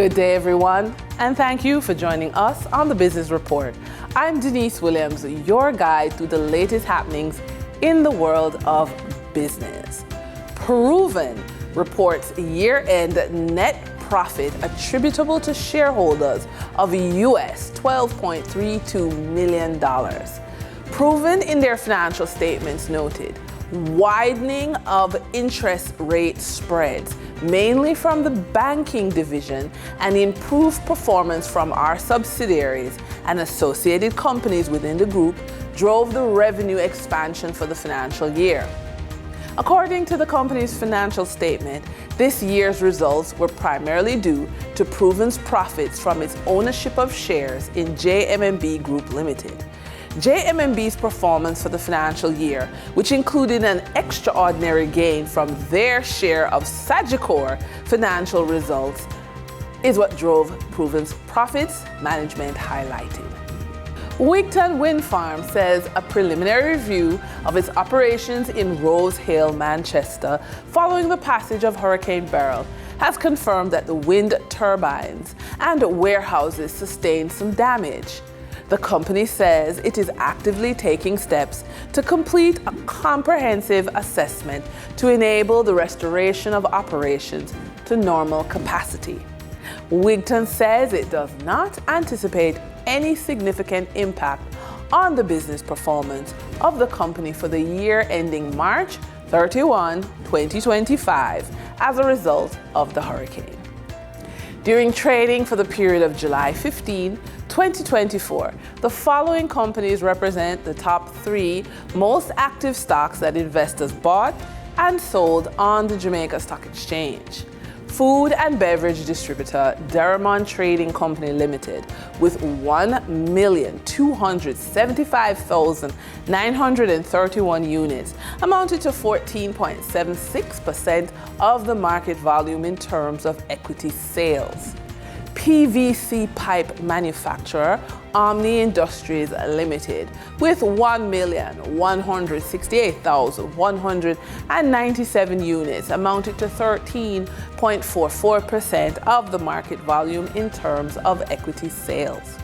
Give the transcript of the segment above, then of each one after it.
Good day, everyone, and thank you for joining us on the Business Report. I'm Denise Williams, your guide through the latest happenings in the world of business. Proven reports year-end net profit attributable to shareholders of US $12.32 million. Proven in their financial statements noted widening of interest rate spreads, mainly from the banking division, and improved performance from our subsidiaries and associated companies within the group drove the revenue expansion for the financial year. According to the company's financial statement, this year's results were primarily due to Proven's profits from its ownership of shares in JMMB Group Limited. JMMB's performance for the financial year, which included an extraordinary gain from their share of Sagicor financial results, is what drove Proven's profits, management highlighted. Wigton Wind Farm says a preliminary review of its operations in Rose Hill, Manchester, following the passage of Hurricane Beryl, has confirmed that the wind turbines and warehouses sustained some damage. The company says it is actively taking steps to complete a comprehensive assessment to enable the restoration of operations to normal capacity. Wigton says it does not anticipate any significant impact on the business performance of the company for the year ending March 31, 2025, as a result of the hurricane. During trading for the period of July 15, 2024, the following companies represent the top 3 most active stocks that investors bought and sold on the Jamaica Stock Exchange. Food and beverage distributor Deramon Trading Company Limited, with 1,275,931 units, amounted to 14.76% of the market volume in terms of equity sales. PVC pipe manufacturer Omni Industries Limited, with 1,168,197 units, amounted to 13.44% of the market volume in terms of equity sales.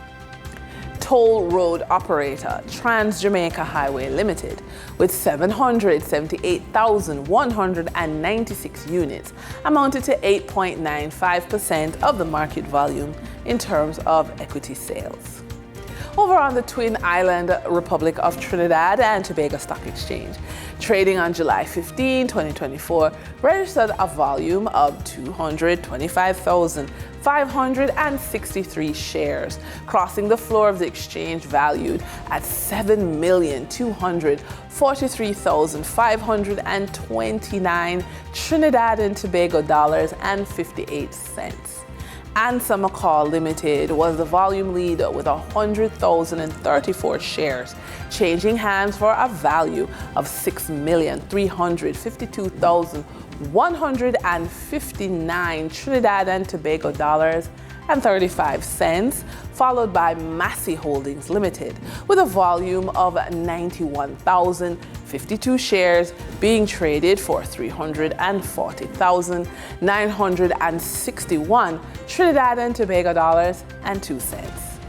Toll road operator Trans-Jamaica Highway Limited, with 778,196 units, amounted to 8.95% of the market volume in terms of equity sales. Over on the Twin Island Republic of Trinidad and Tobago Stock Exchange, trading on July 15, 2024, registered a volume of 225,563 shares, crossing the floor of the exchange valued at $7,243,529 Trinidad and Tobago dollars and 58 cents. Ansa McCall Limited was the volume leader with 100,034 shares, changing hands for a value of $6,352,159 Trinidad and Tobago dollars and 35 cents, followed by Massey Holdings Limited with a volume of 91,052 shares being traded for $340,961 Trinidad and Tobago dollars and 2 cents.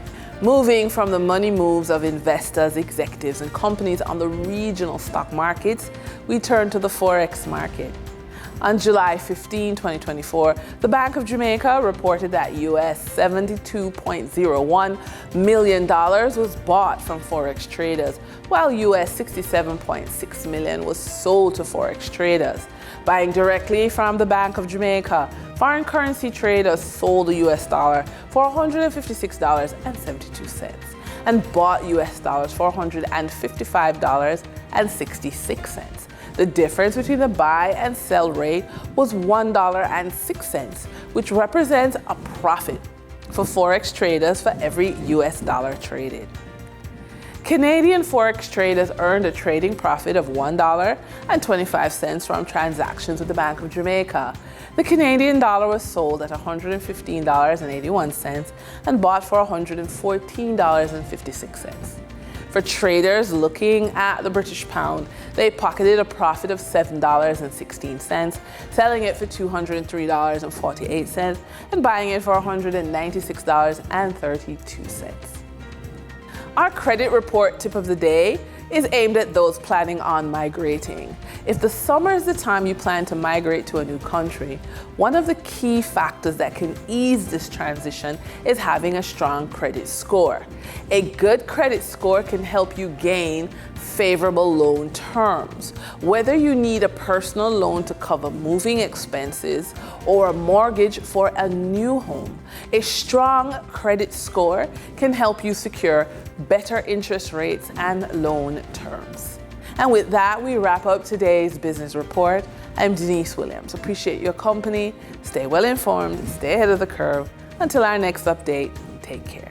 Moving from the money moves of investors, executives, and companies on the regional stock markets, we turn to the Forex market. On July 15, 2024, the Bank of Jamaica reported that US $72.01 million was bought from Forex traders, while US $67.6 million was sold to Forex traders. Buying directly from the Bank of Jamaica, foreign currency traders sold the US dollar for $156.72 and bought US dollars for $155.66. The difference between the buy and sell rate was $1.06, which represents a profit for Forex traders for every US dollar traded. Canadian Forex traders earned a trading profit of $1.25 from transactions with the Bank of Jamaica. The Canadian dollar was sold at $115.81 and bought for $114.56. For traders looking at the British pound, they pocketed a profit of $7.16, selling it for $203.48 and buying it for $196.32. Our credit report tip of the day is aimed at those planning on migrating. If the summer is the time you plan to migrate to a new country, one of the key factors that can ease this transition is having a strong credit score. A good credit score can help you gain favorable loan terms. Whether you need a personal loan to cover moving expenses or a mortgage for a new home, a strong credit score can help you secure better interest rates and loan terms. And with that, we wrap up today's business report. I'm Denise Williams. Appreciate your company. Stay well informed, stay ahead of the curve. Until our next update, take care.